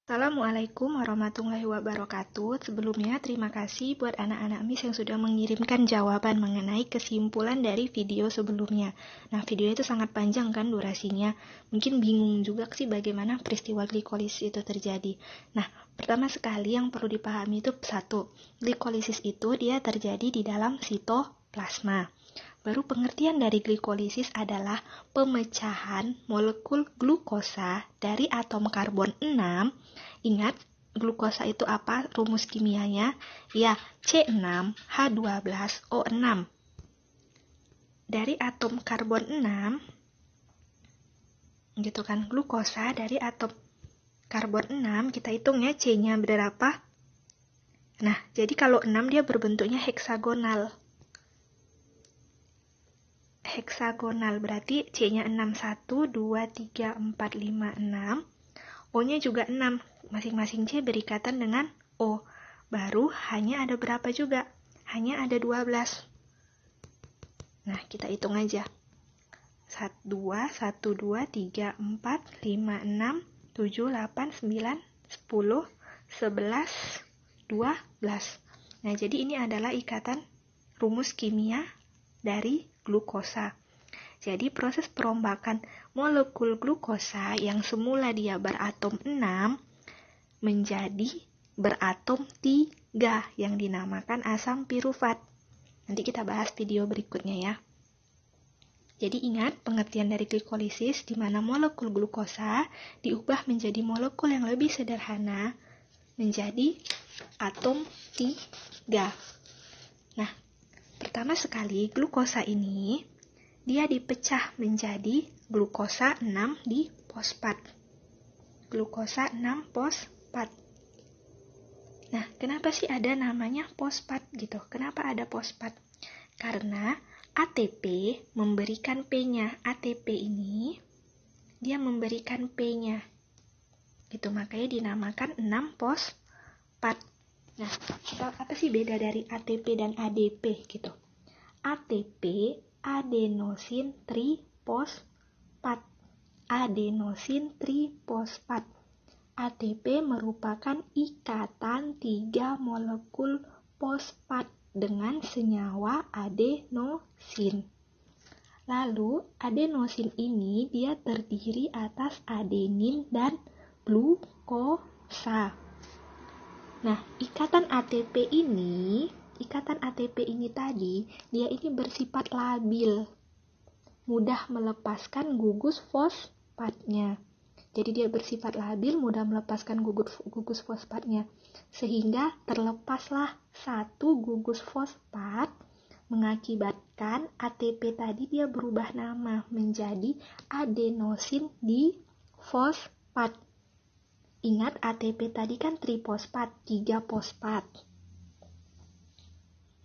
Assalamualaikum warahmatullahi wabarakatuh. Sebelumnya, terima kasih buat anak-anak MIS yang sudah mengirimkan jawaban mengenai kesimpulan dari video sebelumnya. Nah, video itu sangat panjang kan durasinya. Mungkin bingung juga sih bagaimana peristiwa glikolisis itu terjadi. Nah, pertama sekali yang perlu dipahami itu satu, glikolisis itu dia terjadi di dalam sitoplasma. Baru pengertian dari glikolisis adalah pemecahan molekul glukosa dari atom karbon 6. Ingat, glukosa itu apa rumus kimianya? Ya, C6H12O6. Dari atom karbon 6, gitu kan, glukosa dari atom karbon 6, kita hitung ya C-nya berapa. Nah, jadi kalau 6 dia berbentuknya heksagonal. Heksagonal berarti C-nya 6, 1, 2, 3, 4, 5, 6. O-nya juga 6. Masing-masing C berikatan dengan O. Baru hanya ada berapa juga? Hanya ada 12. Nah, kita hitung aja. 1, 2, 3, 4, 5, 6, 7, 8, 9, 10, 11, 12. Nah, jadi ini adalah ikatan rumus kimia dari glukosa. Jadi proses perombakan molekul glukosa yang semula dia beratom 6 menjadi beratom 3 yang dinamakan asam pirufat. Nanti kita bahas video berikutnya ya. Jadi ingat pengertian dari glikolisis di mana molekul glukosa diubah menjadi molekul yang lebih sederhana menjadi atom 3. Nah, pertama sekali glukosa ini dia dipecah menjadi glukosa 6 di fosfat. Glukosa 6 fosfat. Nah, kenapa sih ada namanya fosfat gitu? Kenapa ada fosfat? Karena ATP memberikan P-nya. ATP ini dia memberikan P-nya. Gitu, makanya dinamakan 6 fosfat. Nah, apa sih beda dari ATP dan ADP gitu? ATP adenosin trifosfat. Adenosin trifosfat. ATP merupakan ikatan 3 molekul fosfat dengan senyawa adenosin. Lalu, adenosin ini dia terdiri atas adenin dan glukosa. Nah, ikatan ATP ini tadi, dia ini bersifat labil. Mudah melepaskan gugus fosfatnya. Jadi dia bersifat labil, mudah melepaskan gugus fosfatnya. Sehingga terlepaslah satu gugus fosfat, mengakibatkan ATP tadi dia berubah nama menjadi adenosin difosfat. Ingat ATP tadi kan trifosfat, 3 fosfat.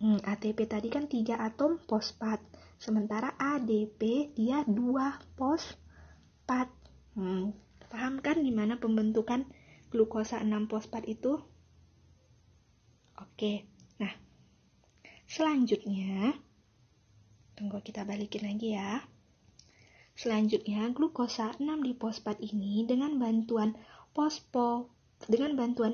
ATP tadi kan 3 atom fosfat. Sementara ADP dia 2 fosfat. Paham kan di mana pembentukan glukosa 6 fosfat itu? Oke. Nah, selanjutnya tunggu kita balikin lagi ya. Selanjutnya glukosa 6 difosfat ini dengan bantuan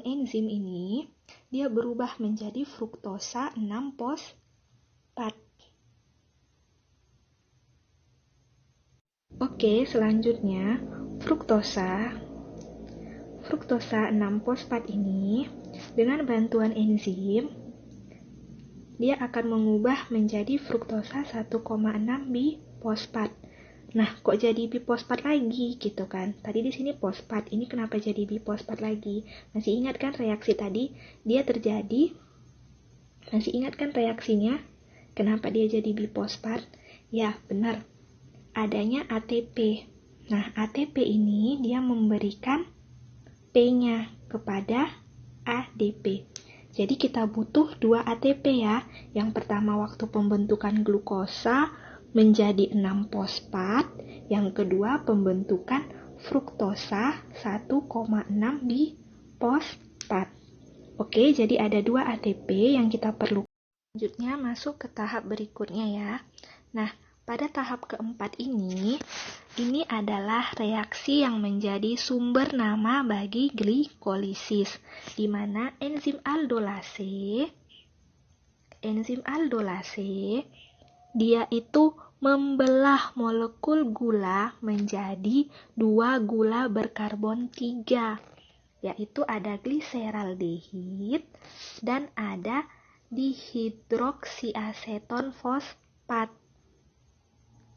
enzim ini dia berubah menjadi fruktosa 6 fosfat. Oke, selanjutnya fruktosa 6 fosfat ini dengan bantuan enzim dia akan mengubah menjadi fruktosa 1,6 bifosfat. Nah, kok jadi bifosfat lagi gitu kan? Tadi di sini fosfat, ini kenapa jadi bifosfat lagi? Masih ingat kan reaksi tadi dia terjadi? Masih ingat kan reaksinya? Kenapa dia jadi bifosfat? Ya, benar. Adanya ATP. Nah, ATP ini dia memberikan P-nya kepada ADP. Jadi kita butuh 2 ATP ya. Yang pertama waktu pembentukan glukosa menjadi 6 fosfat. Yang kedua pembentukan fruktosa 1,6 bifosfat. Oke, jadi ada 2 ATP yang kita perlukan. Selanjutnya masuk ke tahap berikutnya ya. Nah, pada tahap keempat ini adalah reaksi yang menjadi sumber nama bagi glikolisis, di mana enzim aldolase dia itu membelah molekul gula menjadi 2 gula berkarbon 3, yaitu ada gliseraldehid dan ada dihidroksiaseton fosfat.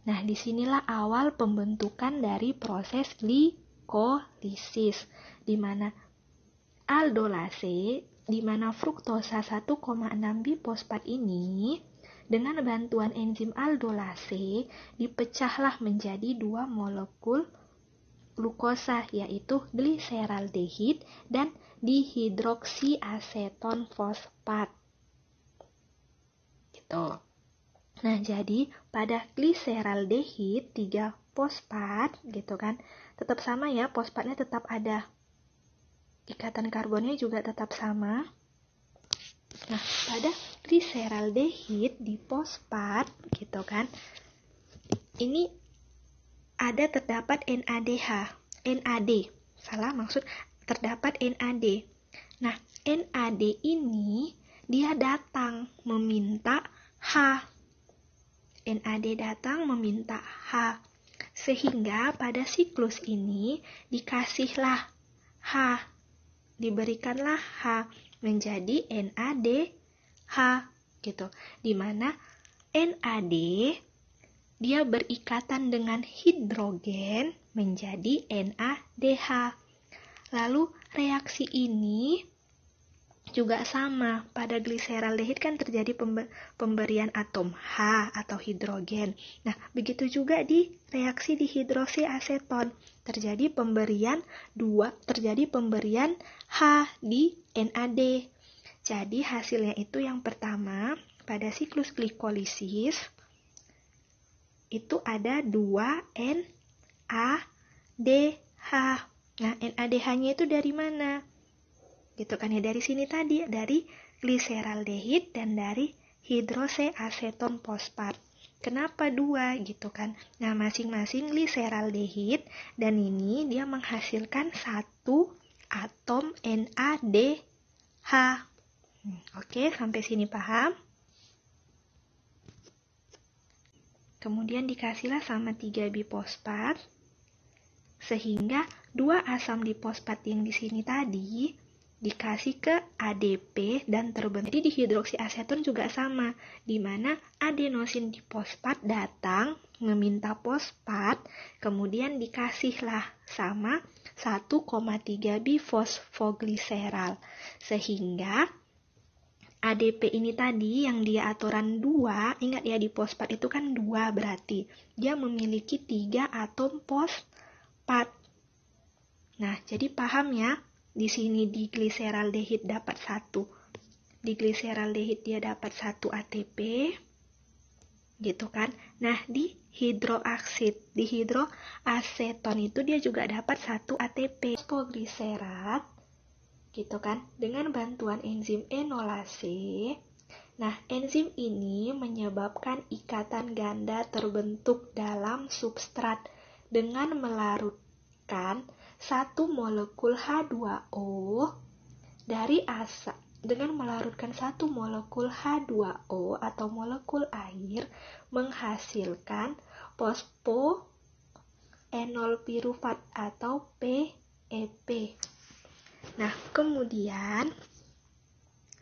Nah, disinilah awal pembentukan dari proses glikolisis, di mana aldolase, di mana fruktosa 1,6 bifosfat ini dengan bantuan enzim aldolase dipecahlah menjadi 2 molekul glukosa, yaitu gliseraldehid dan dihidroksiaseton fosfat. Gitu. Nah, jadi pada gliseraldehid 3 fosfat gitu kan, tetap sama ya, fosfatnya tetap ada. Ikatan karbonnya juga tetap sama. Nah, pada gliseraldehid di fosfat gitu kan, ini terdapat terdapat NAD. Nah, NAD ini dia datang meminta H. Sehingga pada siklus ini diberikanlah H menjadi NADH gitu. Di mana NAD dia berikatan dengan hidrogen menjadi NADH. Lalu reaksi ini juga sama, pada gliseraldehid kan terjadi pemberian atom H atau hidrogen. Nah, begitu juga di reaksi dihidroksiaseton, terjadi pemberian H di NAD. Jadi hasilnya itu yang pertama, pada siklus glikolisis itu ada 2 NADH. Nah, NADH-nya itu dari mana? Gitu kan ya, dari sini tadi, dari gliseraldehid dan dari hidroksiaseton fosfat. Kenapa 2 gitu kan? Nah, masing-masing gliseraldehid dan ini dia menghasilkan 1 atom NADH. Oke, sampai sini paham? Kemudian dikasihlah sama 3 bifosfat, sehingga 2 asam difosfat yang di sini tadi dikasih ke ADP dan terbentuk. Jadi di hidroksiaseton juga sama, di mana adenosin difosfat datang meminta fosfat, kemudian dikasihlah sama 1,3 bifosfogliseral, sehingga ADP ini tadi yang dia aturan 2, ingat ya, di fosfat itu kan 2, berarti dia memiliki 3 atom fosfat. Nah, jadi paham ya, di sini di gliseraldehid dapat 1. Di gliseraldehid dia dapat 1 ATP. Gitu kan? Nah, di hidroaseton itu dia juga dapat 1 ATP. Fosfogliserat gitu kan, dengan bantuan enzim enolase. Nah, enzim ini menyebabkan ikatan ganda terbentuk dalam substrat dengan melarutkan 1 molekul H2O dari asam. Dengan melarutkan 1 molekul H2O atau molekul air menghasilkan fosfoenol pirufat atau PEP. Nah, kemudian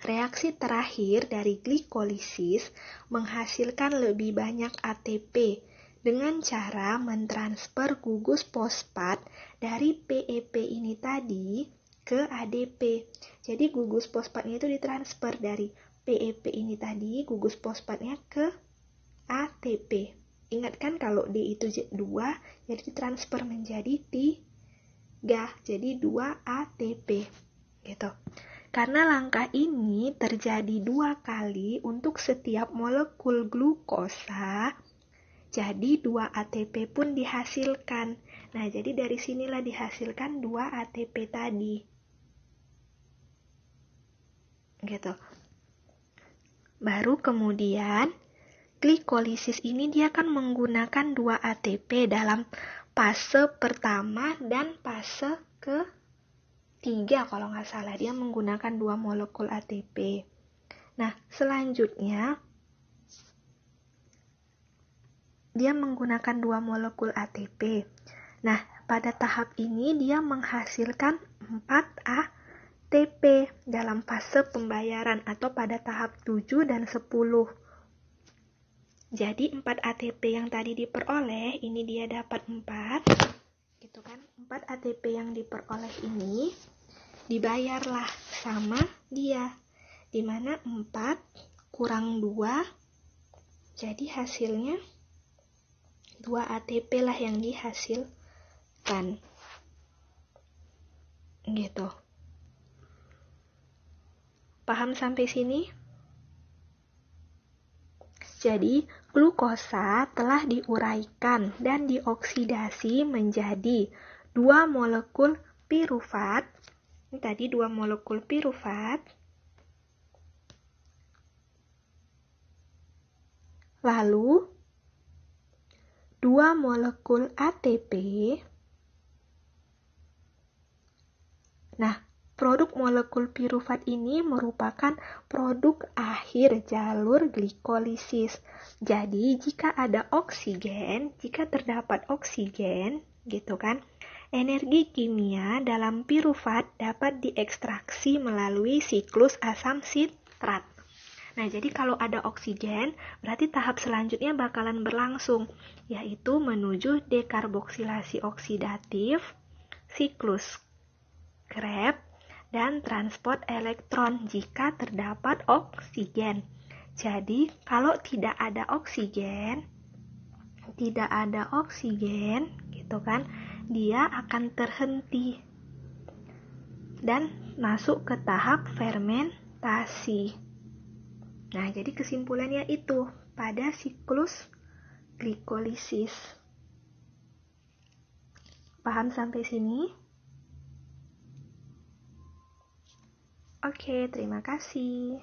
reaksi terakhir dari glikolisis menghasilkan lebih banyak ATP dengan cara mentransfer gugus fosfat dari PEP ini tadi ke ADP. Jadi gugus fosfatnya itu ditransfer dari PEP ini tadi, gugus fosfatnya ke ATP. Ingat kan kalau D itu 2, jadi ditransfer menjadi 3. Jadi 2 ATP gitu. Karena langkah ini terjadi 2 kali untuk setiap molekul glukosa, jadi 2 ATP pun dihasilkan. Nah, jadi dari sinilah dihasilkan 2 ATP tadi. Gitu. Baru kemudian glikolisis ini dia kan menggunakan 2 ATP dalam fase pertama dan fase ketiga kalau nggak salah. Dia menggunakan 2 molekul ATP. Nah, selanjutnya dia menggunakan 2 molekul ATP. Nah, pada tahap ini dia menghasilkan 4 ATP dalam fase pembayaran atau pada tahap 7 dan 10. Jadi 4 ATP yang tadi diperoleh, ini dia dapat 4. Gitu kan? 4 ATP yang diperoleh ini dibayarlah sama dia. Dimana 4 kurang 2, jadi hasilnya 2 ATP lah yang dihasilkan. Gitu. Paham sampai sini? Jadi, glukosa telah diuraikan dan dioksidasi menjadi 2 molekul pirufat. Ini tadi 2 molekul pirufat. Lalu, 2 molekul ATP. Nah, produk molekul pirufat ini merupakan produk akhir jalur glikolisis. Jadi, jika terdapat oksigen, gitu kan, energi kimia dalam pirufat dapat diekstraksi melalui siklus asam sitrat. Nah, jadi kalau ada oksigen, berarti tahap selanjutnya bakalan berlangsung, yaitu menuju dekarboksilasi oksidatif, siklus Krebs, dan transport elektron jika terdapat oksigen. Jadi, kalau tidak ada oksigen, gitu kan, dia akan terhenti dan masuk ke tahap fermentasi. Nah, jadi kesimpulannya itu pada siklus glikolisis. Paham sampai sini? Oke, terima kasih.